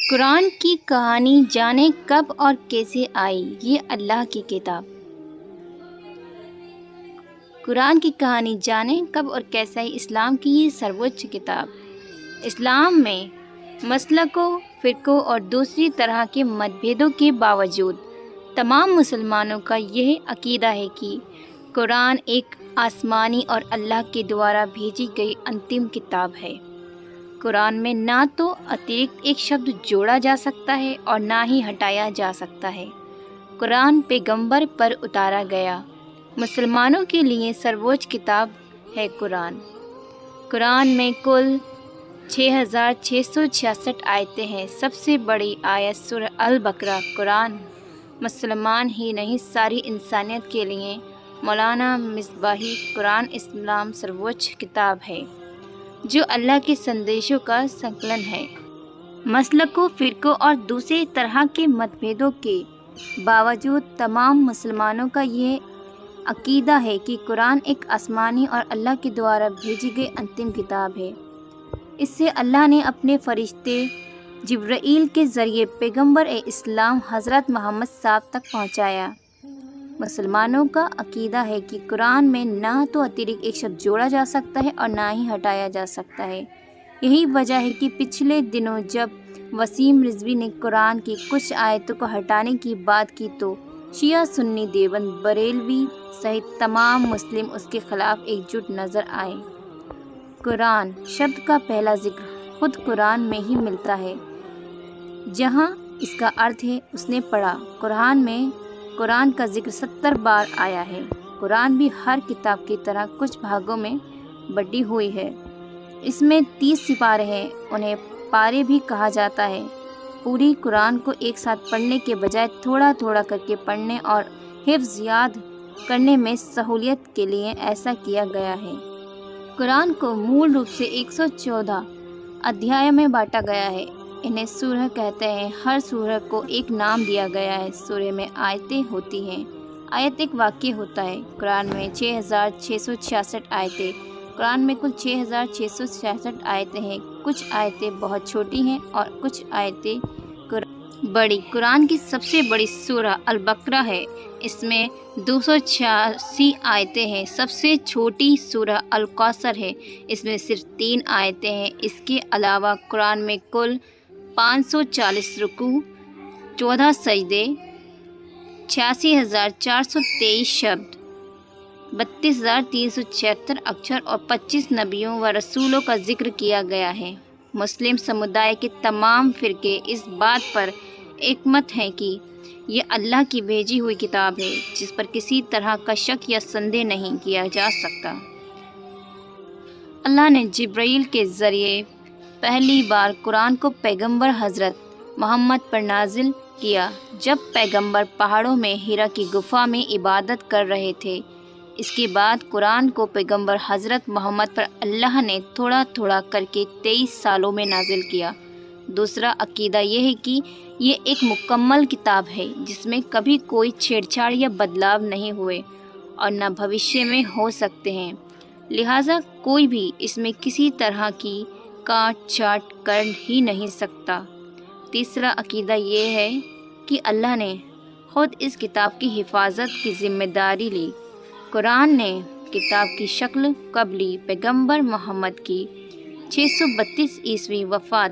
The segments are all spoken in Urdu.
قرآن کی کہانی جانے کب اور کیسے آئی؟ یہ اللہ کی کتاب۔ قرآن کی کہانی جانے کب اور کیسے آئی؟ اسلام کی یہ سرووچ کتاب۔ اسلام میں مسلکوں، فرقوں اور دوسری طرح کے متبھیدوں کے باوجود تمام مسلمانوں کا یہ عقیدہ ہے کہ قرآن ایک آسمانی اور اللہ کے دوارا بھیجی گئی انتم کتاب ہے۔ قرآن میں نہ تو اترکت ایک شبد جوڑا جا سکتا ہے اور نہ ہی ہٹایا جا سکتا ہے۔ قرآن پیغمبر پر اتارا گیا مسلمانوں کے لیے سرووچ کتاب ہے۔ قرآن میں کل 6666 آیتیں ہیں۔ سب سے بڑی آیت سورہ البقرہ قرآن مسلمان ہی نہیں ساری انسانیت کے لیے مولانا مصباحی قرآن اسلام سرووچ کتاب ہے جو اللہ کے سندیشوں کا سنکلن ہے۔ مسلکوں، فرقوں اور دوسری طرح کے متبھیدوں کے باوجود تمام مسلمانوں کا یہ عقیدہ ہے کہ قرآن ایک آسمانی اور اللہ کے دوارا بھیجی گئی انتم کتاب ہے۔ اس سے اللہ نے اپنے فرشتے جبرائیل کے ذریعے پیغمبر اسلام حضرت محمد صاحب تک پہنچایا۔ مسلمانوں کا عقیدہ ہے کہ قرآن میں نہ تو اترکت ایک شبد جوڑا جا سکتا ہے اور نہ ہی ہٹایا جا سکتا ہے۔ یہی وجہ ہے کہ پچھلے دنوں جب وسیم رضوی نے قرآن کی کچھ آیتوں کو ہٹانے کی بات کی تو شیعہ سنی دیوبند بریلوی سمیت تمام مسلم اس کے خلاف ایک جٹ نظر آئے۔ قرآن شبد کا پہلا ذکر خود قرآن میں ہی ملتا ہے جہاں اس کا ارتھ ہے اس نے پڑھا۔ قرآن میں قرآن کا ذکر 70 بار آیا ہے۔ قرآن بھی ہر کتاب کی طرح کچھ بھاگوں میں بٹی ہوئی ہے۔ اس میں 30 سپارے ہیں، انہیں پارے بھی کہا جاتا ہے۔ پوری قرآن کو ایک ساتھ پڑھنے کے بجائے تھوڑا تھوڑا کر کے پڑھنے اور حفظ یاد کرنے میں سہولیت کے لیے ایسا کیا گیا ہے۔ قرآن کو مول روپ سے 114 ادھیای میں بانٹا گیا ہے۔ انہیں سورہ کہتے ہیں۔ ہر سورہ کو ایک نام دیا گیا ہے۔ سورہ میں آیتیں ہوتی ہیں۔ آیت ایک واقعہ ہوتا ہے۔ قرآن میں 6666 آیتیں۔ قرآن میں کل 6666 آیتیں ہیں۔ کچھ آیتیں بہت چھوٹی ہیں اور کچھ آیتیں بڑی۔ قرآن کی سب سے بڑی سورہ البقرہ ہے۔ اس میں 286 آیتیں ہیں۔ سب سے چھوٹی سورہ الکوثر ہے۔ اس میں صرف 3 آیتیں ہیں۔ اس کے علاوہ قرآن میں کل 540 رکوع، 14 سجدے، 86,423 شبد، 32,376 اکچر اور 25 نبیوں و رسولوں کا ذکر کیا گیا ہے۔ مسلم سمدائے کے تمام فرقے اس بات پر ایکمت ہیں کہ یہ اللہ کی بھیجی ہوئی کتاب ہے جس پر کسی طرح کا شک یا سندے نہیں کیا جا سکتا۔ اللہ نے جبرائیل کے ذریعے پہلی بار قرآن کو پیغمبر حضرت محمد پر نازل کیا جب پیغمبر پہاڑوں میں حرا کی گفا میں عبادت کر رہے تھے۔ اس کے بعد قرآن کو پیغمبر حضرت محمد پر اللہ نے تھوڑا تھوڑا کر کے 23 سالوں میں نازل کیا۔ دوسرا عقیدہ یہ ہے کہ یہ ایک مکمل کتاب ہے جس میں کبھی کوئی چھیڑ چھاڑ یا بدلاؤ نہیں ہوئے اور نہ بھوشیہ میں ہو سکتے ہیں، لہٰذا کوئی بھی اس میں کسی طرح کی کاٹ چھانٹ کر ہی نہیں سکتا۔ تیسرا عقیدہ یہ ہے کہ اللہ نے خود اس کتاب کی حفاظت کی ذمہ داری لی۔ قرآن نے کتاب کی شکل کب لی؟ پیغمبر محمد کی 632 عیسوی وفات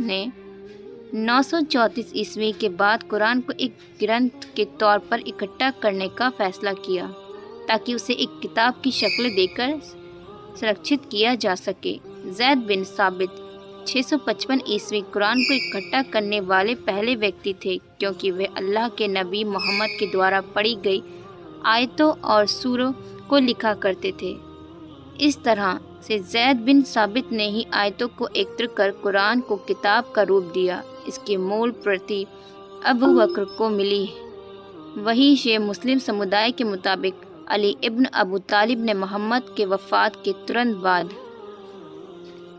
نے 934 عیسوی کے بعد قرآن کو ایک گرنتھ کے طور پر اکٹھا کرنے کا فیصلہ کیا تاکہ اسے ایک کتاب کی شکل دے کر سرکشت کیا جا سکے۔ زید بن ثابت 655 عیسوی قرآن کو اکٹھا کرنے والے پہلے ویکتی تھے کیونکہ وہ اللہ کے نبی محمد کے دوارا پڑھی گئی آیتوں اور سوروں کو لکھا کرتے تھے۔ اس طرح سے زید بن ثابت نے ہی آیتوں کو ایکتر کر قرآن کو کتاب کا روپ دیا۔ اس کی مول پرتی ابو بکر کو ملی۔ وہی شیعہ مسلم سمدائے کے مطابق علی ابن ابو طالب نے محمد کے وفات کے ترنت بعد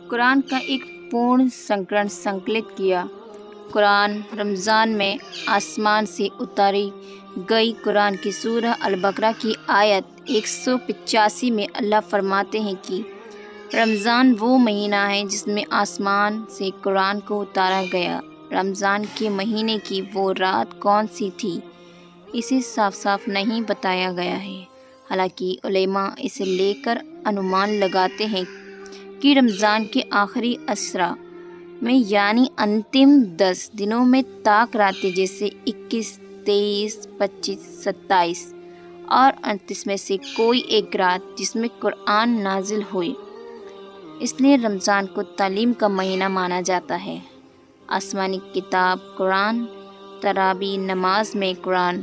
قرآن کا ایک پورن سنکلن سنکلت کیا۔ قرآن رمضان میں آسمان سے اتاری گئی۔ قرآن کی سورہ البقرہ کی آیت 185 میں اللہ فرماتے ہیں کہ رمضان وہ مہینہ ہے جس میں آسمان سے قرآن کو اتارا گیا۔ رمضان کے مہینے کی وہ رات کون سی تھی، اسے صاف صاف نہیں بتایا گیا ہے۔ حالانکہ علماء اسے لے کر انمان لگاتے ہیں کہ رمضان کے آخری عشرہ میں یعنی انتم 10 دنوں میں طاق راتیں جیسے 21، 23، 25، 27 اور 29 میں سے کوئی ایک رات جس میں قرآن نازل ہوئے، اس لیے رمضان کو تعلیم کا مہینہ مانا جاتا ہے۔ آسمانی کتاب قرآن، تراویح نماز میں قرآن،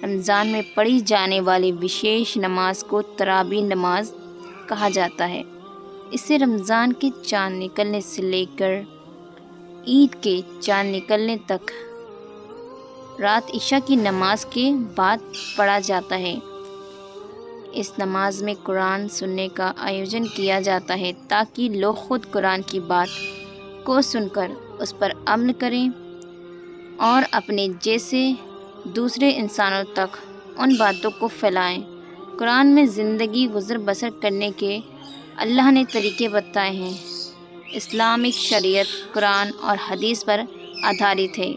رمضان میں پڑھی جانے والی وشیش نماز کو تراویح نماز کہا جاتا ہے۔ اسے رمضان کے چاند نکلنے سے لے کر عید کے چاند نکلنے تک رات عشاء کی نماز کے بعد پڑھا جاتا ہے۔ اس نماز میں قرآن سننے کا آیوجن کیا جاتا ہے تاکہ لوگ خود قرآن کی بات کو سن کر اس پر عمل کریں اور اپنے جیسے دوسرے انسانوں تک ان باتوں کو پھیلائیں۔ قرآن میں زندگی گزر بسر کرنے کے اللہ نے طریقے بتائے ہیں۔ اسلامک شریعت قرآن اور حدیث پر آدھارت ہے۔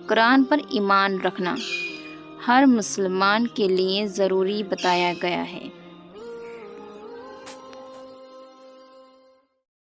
قرآن پر ایمان رکھنا ہر مسلمان کے لیے ضروری بتایا گیا ہے۔